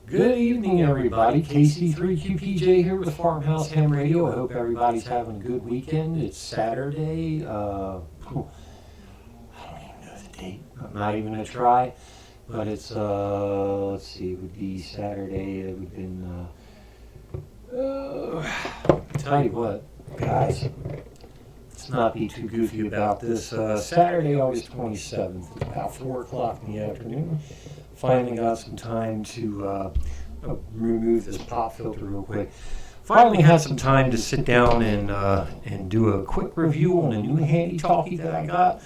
Good evening, everybody. KC3QPJ here with Farmhouse Ham Radio. I hope everybody's having a good weekend. It's Saturday. I don't even know the date. I'm not even going to try. But it's, let's see, it would be Saturday. It would have been, tell you what, guys, let's not be too goofy about this. Saturday, August 27th, it's about 4 o'clock in the afternoon. Finally got some time to remove this pop filter real quick. Finally had some time to sit down and do a quick review on a new handy talkie that I got.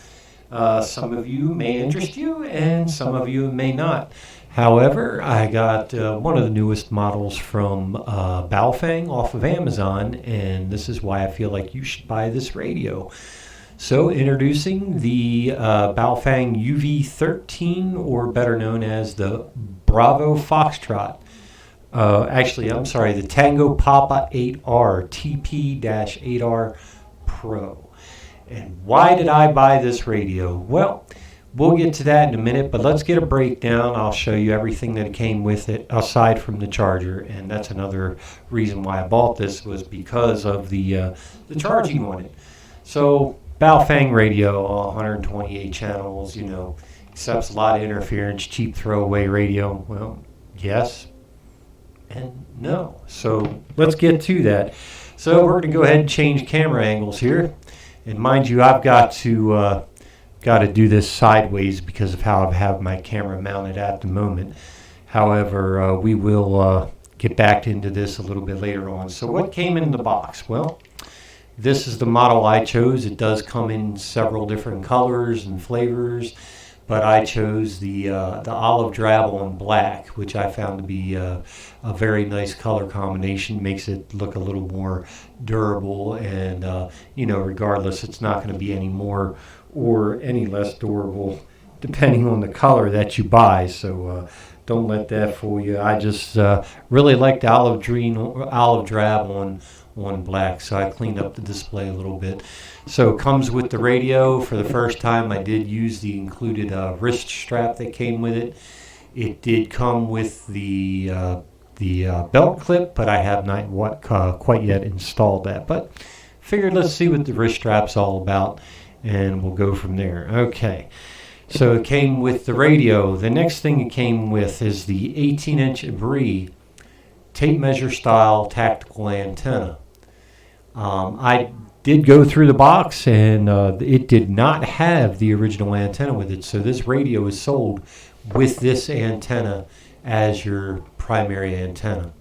Some of you may interest you, and some of you may not. However, I got one of the newest models from Baofeng off of Amazon, and this is why I feel like you should buy this radio. So, introducing the Baofeng uv13, or better known as the Bravo Foxtrot. The Tango Papa 8R TP-8R Pro. And why did I buy this radio? Well, we'll get to that in a minute, but let's get a breakdown. I'll show you everything that came with it aside from the charger, and that's another reason why I bought this, was because of the charging on it. So, Baofeng radio, 128 channels, accepts a lot of interference, cheap throwaway radio. Well, yes and no. So let's get to that. So we're going to go ahead and change camera angles here. And mind you, I've got to do this sideways because of how I have my camera mounted at the moment. However, we will get back into this a little bit later on. So what came in the box? Well, this is the model I chose. It does come in several different colors and flavors, but I chose the olive drab on black, which I found to be a very nice color combination. Makes it look a little more durable, and regardless, it's not going to be any more or any less durable depending on the color that you buy. So don't let that fool you. I just really like the olive drab on black, so I cleaned up the display a little bit. So it comes with the radio. For the first time, I did use the included wrist strap that came with it. It did come with the belt clip, but I have not quite yet installed that. But figured let's see what the wrist strap's all about, and we'll go from there. Okay. So it came with the radio. The next thing it came with is the 18-inch Abri tape measure style tactical antenna. I did go through the box, and it did not have the original antenna with it. So this radio is sold with this antenna as your primary antenna.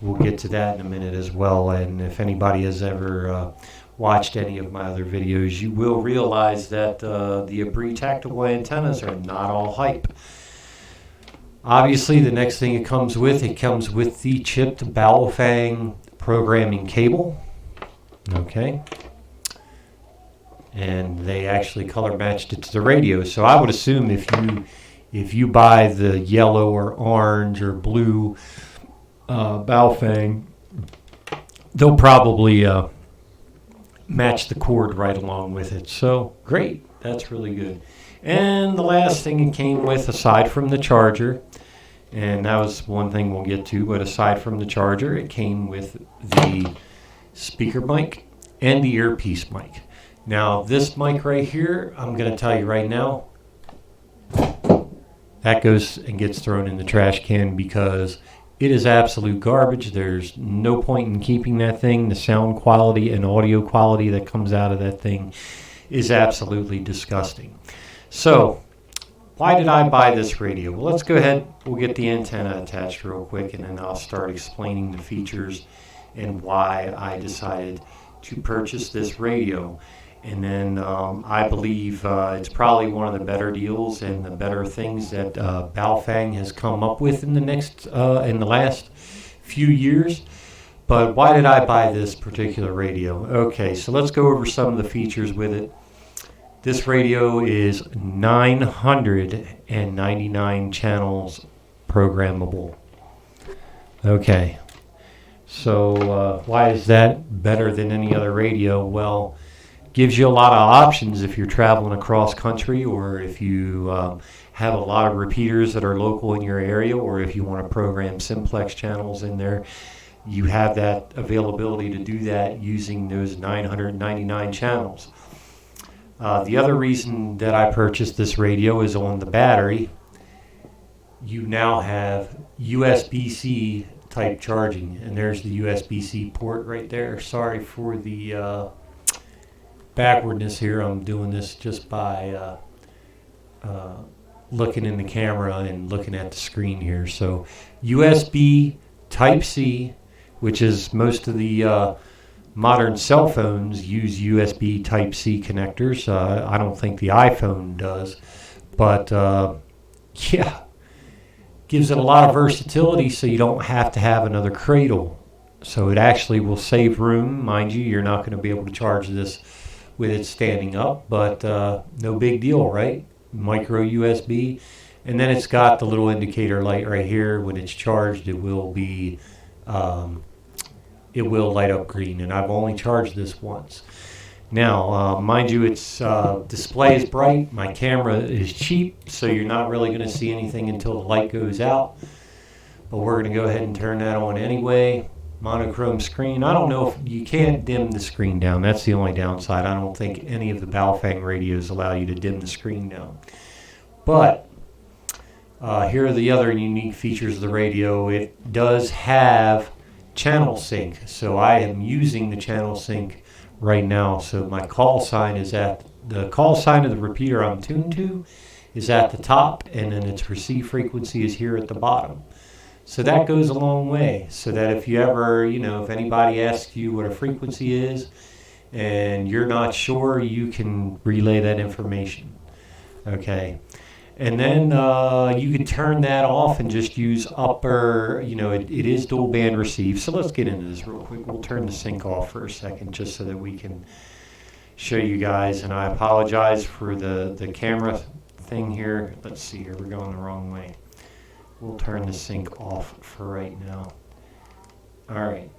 We'll get to that in a minute as well. And if anybody has ever watched any of my other videos, you will realize that the Abri tactical antennas are not all hype. Obviously, the next thing it comes with the chipped Baofeng programming cable. Okay. And they actually color matched it to the radio. So I would assume if you buy the yellow or orange or blue Baofeng, they'll probably match the cord right along with it. So great, that's really good. And the last thing it came with, aside from the charger, and that was one thing we'll get to, but aside from the charger, it came with the speaker mic and the earpiece mic. Now this mic right here, I'm going to tell you right now, that goes and gets thrown in the trash can because it is absolute garbage. There's no point in keeping that thing. The sound quality and audio quality that comes out of that thing is absolutely disgusting. So, why did I buy this radio? Well, let's go ahead. We'll get the antenna attached real quick, and then I'll start explaining the features and why I decided to purchase this radio. And then I believe it's probably one of the better deals and the better things that Baofeng has come up with in the last few years. But why did I buy this particular radio? Okay, so let's go over some of the features with it. This radio is 999 channels programmable. Okay, so why is that better than any other radio? Well, gives you a lot of options if you're traveling across country, or if you have a lot of repeaters that are local in your area, or if you want to program simplex channels in there, you have that availability to do that using those 999 channels. The other reason that I purchased this radio is on the battery. You now have USB-C type charging, and there's the USB-C port right there. Sorry for the backwardness here. I'm doing this just by looking in the camera and looking at the screen here. So USB Type-C, which is most of the modern cell phones use USB Type-C connectors. I don't think the iPhone does, but yeah, gives it a lot of versatility, so you don't have to have another cradle. So it actually will save room. Mind you, you're not going to be able to charge this with it standing up, but no big deal, right? Micro USB. And then it's got the little indicator light right here. When it's charged, it will be it will light up green, and I've only charged this once. Now, mind you, its display is bright. My camera is cheap, so you're not really going to see anything until the light goes out. But we're going to go ahead and turn that on anyway. Monochrome screen. I don't know if you can't dim the screen down. That's the only downside. I don't think any of the Baofeng radios allow you to dim the screen down. But here are the other unique features of the radio. It does have channel sync. So I am using the channel sync right now. So my call sign is at the call sign of the repeater I'm tuned to is at the top, and then its receive frequency is here at the bottom. So that goes a long way, so that if you ever, if anybody asks you what a frequency is and you're not sure, you can relay that information. Okay. And then you can turn that off and just use upper, it is dual band receive. So let's get into this real quick. We'll turn the sync off for a second just so that we can show you guys. And I apologize for the camera thing here. Let's see here. We're going the wrong way. We'll turn the sync off for right now. All right.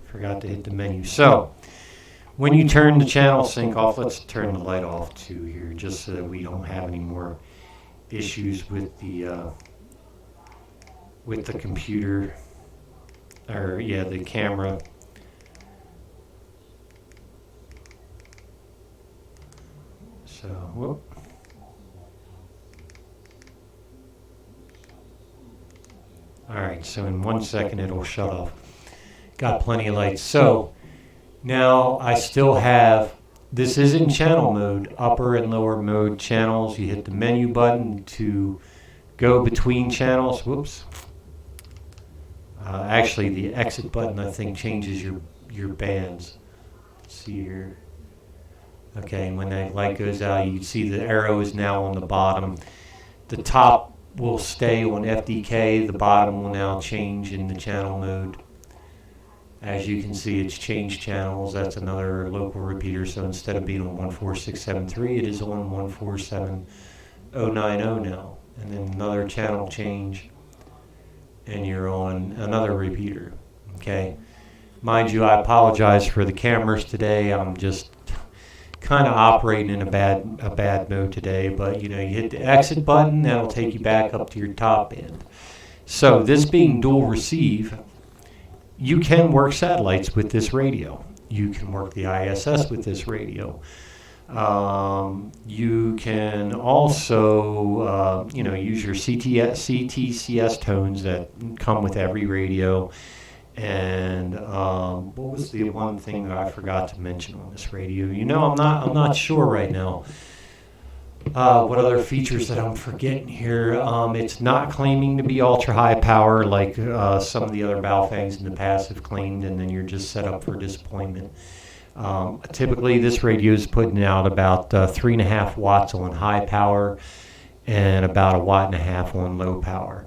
Forgot to hit the menu. So when you turn the channel sync off, let's turn the light off too here, just so that we don't have any more issues with the computer, or the camera. So, whoop. All right, so in 1 second it'll shut off. Got plenty of lights. So now I still have, this is in channel mode, upper and lower mode channels. You hit the menu button to go between channels. Whoops. Actually, the exit button, I think, changes your bands. Let's see here. Okay, and when that light goes out, you can see the arrow is now on the bottom. The top will stay on FDK. The bottom will now change in the channel mode. As you can see, it's changed channels. That's another local repeater. So instead of being on 14673, it is on 147090 now. And then another channel change, and you're on another repeater. Okay. Mind you, I apologize for the cameras today. I'm just kind of operating in a bad mode today, but you hit the exit button, that'll take you back up to your top end. So this being dual receive, you can work satellites with this radio. You can work the ISS with this radio. You can also use your CTCS tones that come with every radio. And what was the one thing that I forgot to mention on this radio? I'm not sure right now what other features that I'm forgetting here. It's not claiming to be ultra high power like some of the other Baofengs in the past have claimed, and then you're just set up for disappointment. Typically, this radio is putting out about 3.5 watts on high power and about 1.5 watt on low power.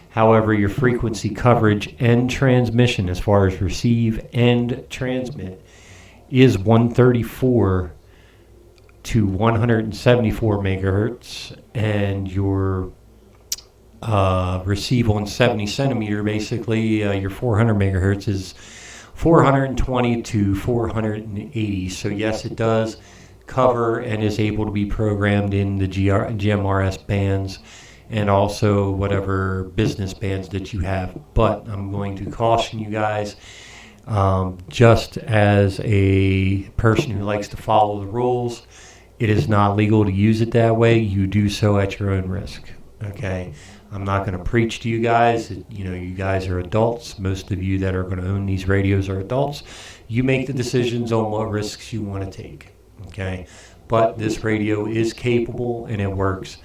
However, your frequency coverage and transmission, as far as receive and transmit, is 134 to 174 megahertz, and your receive on 70 centimeter, basically your 400 megahertz is 420 to 480. So yes, it does cover and is able to be programmed in the GMRS bands and also whatever business bands that you have. But I'm going to caution you guys, just as a person who likes to follow the rules, it is not legal to use it that way. You do so at your own risk. Okay, I'm not going to preach to you guys. You guys are adults. Most of you that are going to own these radios are adults. You make the decisions on what risks you want to take. Okay, but this radio is capable and it works.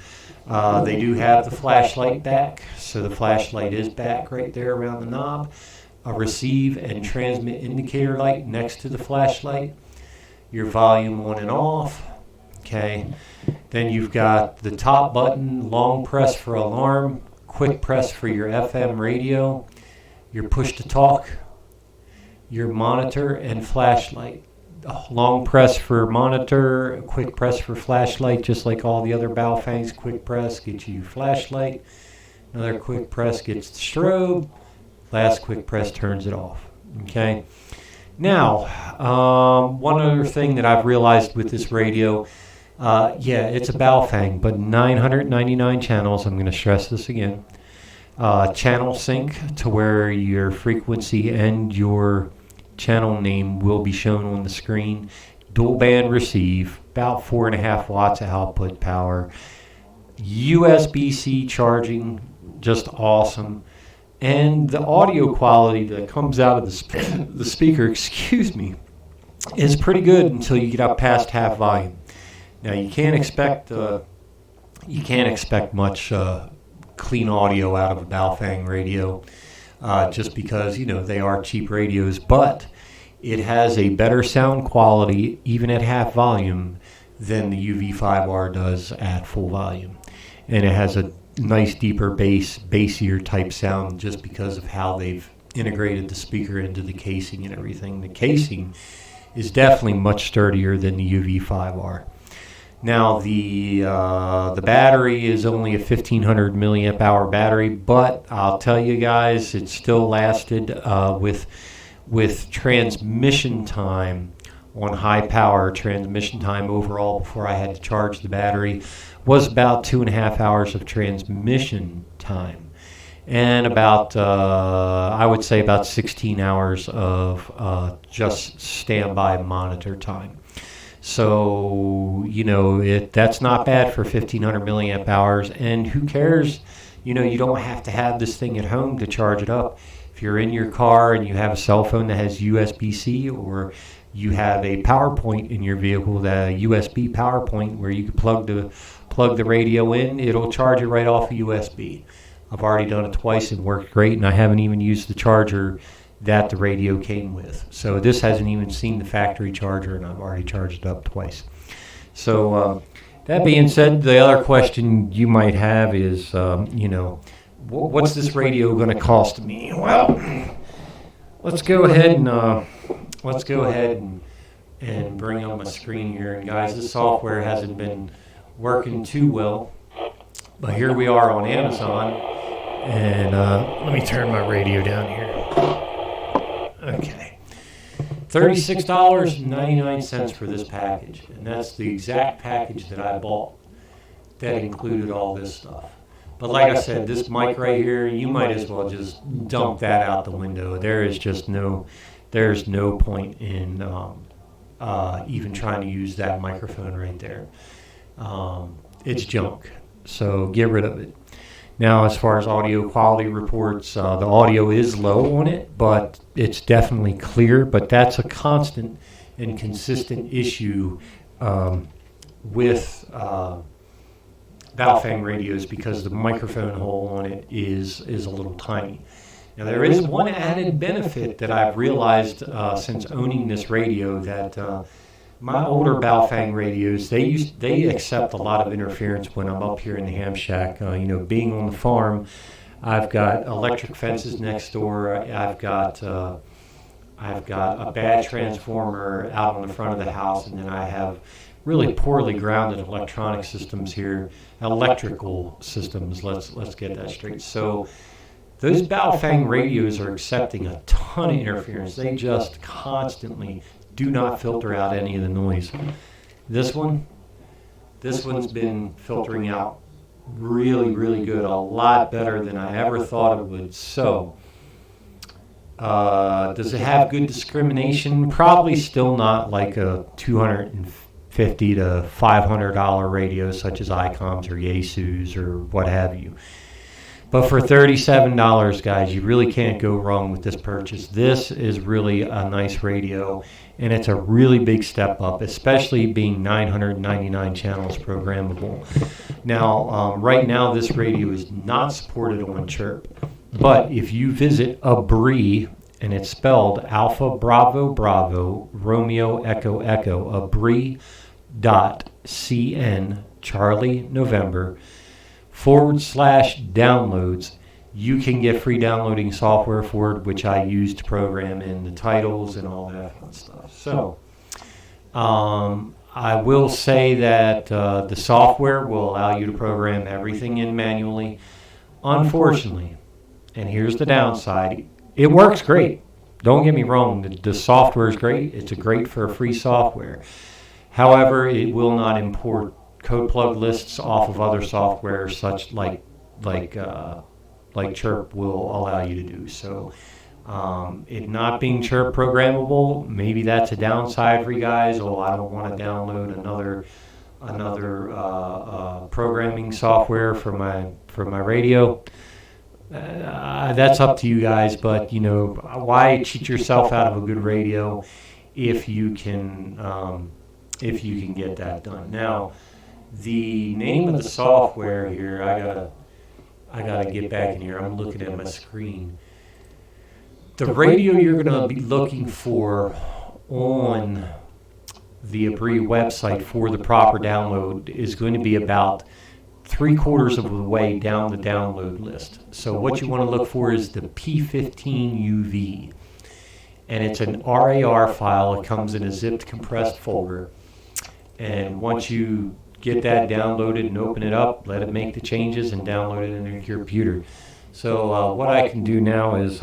They do have the flashlight back, so the flashlight is back right there around the knob. A receive and transmit indicator light next to the flashlight. Your volume on and off. Okay. Then you've got the top button, long press for alarm, quick press for your FM radio, your push to talk, your monitor and flashlight. Long press for monitor, quick press for flashlight, just like all the other Baofengs. Quick press gets you flashlight. Another quick press gets the strobe. Last quick press turns it off. Okay. Now, one other thing that I've realized with this radio, it's a Baofeng, but 999 channels. I'm going to stress this again. Channel sync to where your frequency and your channel name will be shown on the screen. Dual band receive, about 4.5 watts of output power. USB-C charging, just awesome. And the audio quality that comes out of the speaker, is pretty good until you get up past half volume. Now you can't expect much clean audio out of a Baofeng radio, just because they are cheap radios, but it has a better sound quality even at half volume than the UV5R does at full volume, and it has a nice deeper bassier type sound just because of how they've integrated the speaker into the casing and everything. The casing is definitely much sturdier than the UV5R. Now the battery is only a 1500 milliamp hour battery, but I'll tell you guys, it still lasted with transmission time on high power. Transmission time overall before I had to charge the battery was about 2.5 hours of transmission time, and about I would say about 16 hours of just standby monitor time. So that's not bad for 1500 milliamp hours. And who cares? You don't have to have this thing at home to charge it up. If you're in your car and you have a cell phone that has USB-C, or you have a power point in your vehicle, that USB power point where you can plug the radio in, it'll charge it right off of USB. I've already done it twice and worked great, and I haven't even used the charger that the radio came with. So this hasn't even seen the factory charger, and I've already charged it up twice. So that being said, the other question you might have is, what's this radio going to cost me? Well, let's go ahead and bring up my screen here. And guys, this software hasn't been working too well, but here we are on Amazon, and let me turn my radio down here. Okay, $36.99 for this package, and that's the exact package that I bought that included all this stuff. But like I said, this mic right here, you might as well just dump that out the window. There's no point in even trying to use that microphone right there. It's junk, so get rid of it. Now, as far as audio quality reports, the audio is low on it, but it's definitely clear. But that's a constant and consistent issue with Baofeng radios, because the microphone hole on it is a little tiny. Now, there is one added benefit that I've realized since owning this radio, that my older Baofeng radios, they accept a lot of interference when I'm up here in the ham shack. Being on the farm, I've got electric fences next door. I've got a bad transformer out on the front of the house, and then I have really poorly grounded electronic systems here, electrical systems. Let's get that straight. So Those Baofeng radios are accepting a ton of interference. They just constantly do not filter out any of the noise. This one's been filtering out really, really good, a lot better than I ever thought it would. So, does it have good discrimination? Probably still not like a $250 to $500 radio such as ICOMs or Yaesus or what have you. But for $37, guys, you really can't go wrong with this purchase. This is really a nice radio, and it's a really big step up, especially being 999 channels programmable. Now, right now, this radio is not supported on Chirp. But if you visit Abri, and it's spelled Alpha Bravo Bravo Romeo Echo Echo, abri.cn Charlie November /downloads, you can get free downloading software for it, which I use to program in the titles and all that fun stuff. So, I will say that the software will allow you to program everything in manually. Unfortunately, and here's the downside, it works great. Don't get me wrong, the software is great. It's great for free software. However, it will not import code plug lists off of other software, such like Chirp will allow you to do. So, it not being Chirp programmable, maybe that's a downside for you guys. Oh, I don't want to download another programming software for my radio. That's up to you guys, but why cheat yourself out of a good radio if you can get that done. Now, the name of the software here, I gotta get back in here. I'm looking at my screen. The radio you're going to be looking for on the Abri website for the proper download is going to be about 3/4 of the way down the download list. So what you want to look for is the P15 UV, and it's an RAR file. It comes in a zipped compressed folder, and once you get that downloaded and open it up, let it make the changes and download it into your computer. So what I can do now is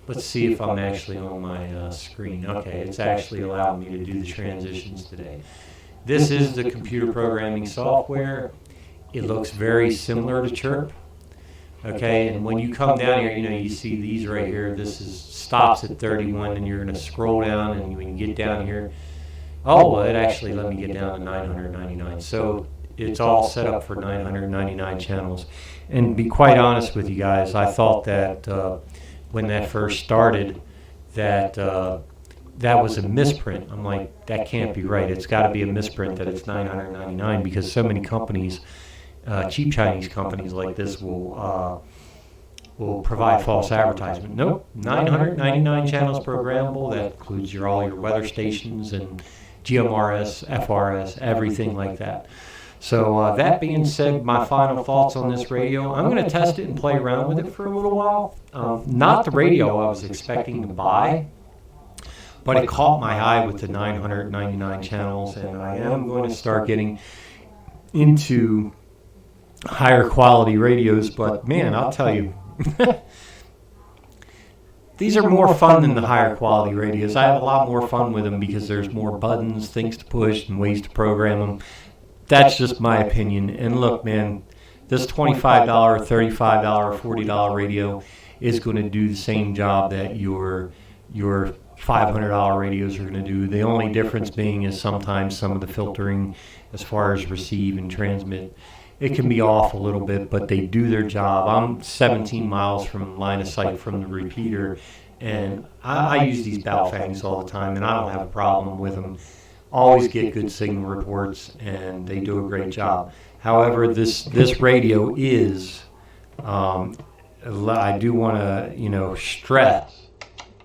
let's see if I'm actually on my screen. Okay, it's actually allowing me to do the transitions today. This is the computer programming software. It looks very similar to Chirp. Okay, and when you come down here, you see these right here. This stops at 31, and you're going to scroll down, and when you get down here, oh, well, it actually let me get down to 999. So it's all set up for 999 channels. And to be quite honest with you guys, I thought that when that first started, that was a misprint. I'm like, that can't be right. It's got to be a misprint that it's 999 because so many companies, cheap Chinese companies like this will provide false advertisement. Nope, 999 channels programmable. That includes all your weather stations and GMRS, FRS, everything like that. So that being said, my final thoughts on this radio, I'm going to test it and play around with it for a little while. Not the radio I was expecting to buy, but it caught my eye with the 999 channels, and I am going to start getting into higher quality radios. But man, I'll tell you, these are more fun than the higher quality radios. I have a lot more fun with them because there's more buttons, things to push, and ways to program them. That's just my opinion. And look, man, this $25, $35, $40 radio is going to do the same job that your $500 radios are going to do. The only difference being is sometimes some of the filtering as far as receive and transmit, it can be off a little bit, but they do their job. I'm 17 miles from line of sight from the repeater, and I use these Baofengs all the time, and I don't have a problem with them. Always get good signal reports, and they do a great job. However, this radio is, I do want to stress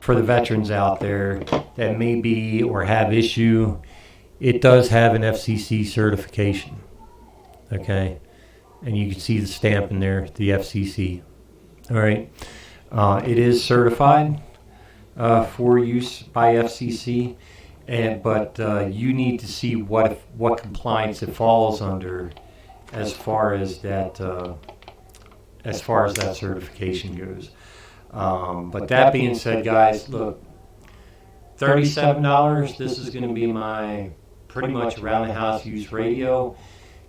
for the veterans out there that may be or have issue, it does have an FCC certification. Okay, and you can see the stamp in there, the FCC. All right, it is certified for use by FCC. But you need to see what compliance it falls under, as far as that as far as that certification goes. But that being said, guys, look, $37, this is going to be my pretty much around the house use radio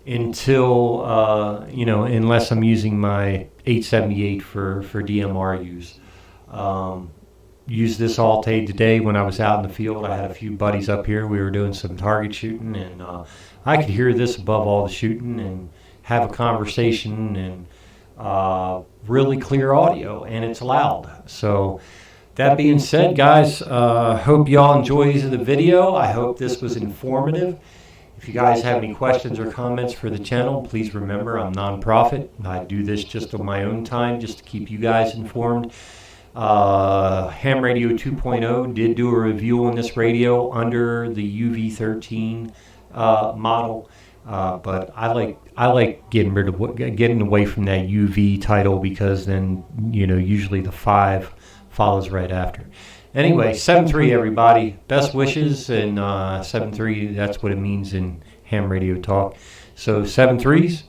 until, unless I'm using my 878 for DMR use. Used this all day today when I was out in the field. I had a few buddies up here. We were doing some target shooting, and I could hear this above all the shooting and have a conversation, and really clear audio, and it's loud. So that being said, guys, hope you all enjoyed the video. I hope this was informative. If you guys have any questions or comments for the channel, please remember I'm non-profit. I do this just on my own time, just to keep you guys informed. Ham Radio 2.0 did do a review on this radio under the UV13 model, but I like getting away from that UV title, because then usually the 5 follows right after. Anyway, 7.3 everybody, best wishes, and 7.3, that's what it means in ham radio talk. So 7.3s,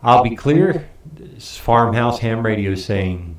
I'll be clear. This Farmhouse Ham Radio saying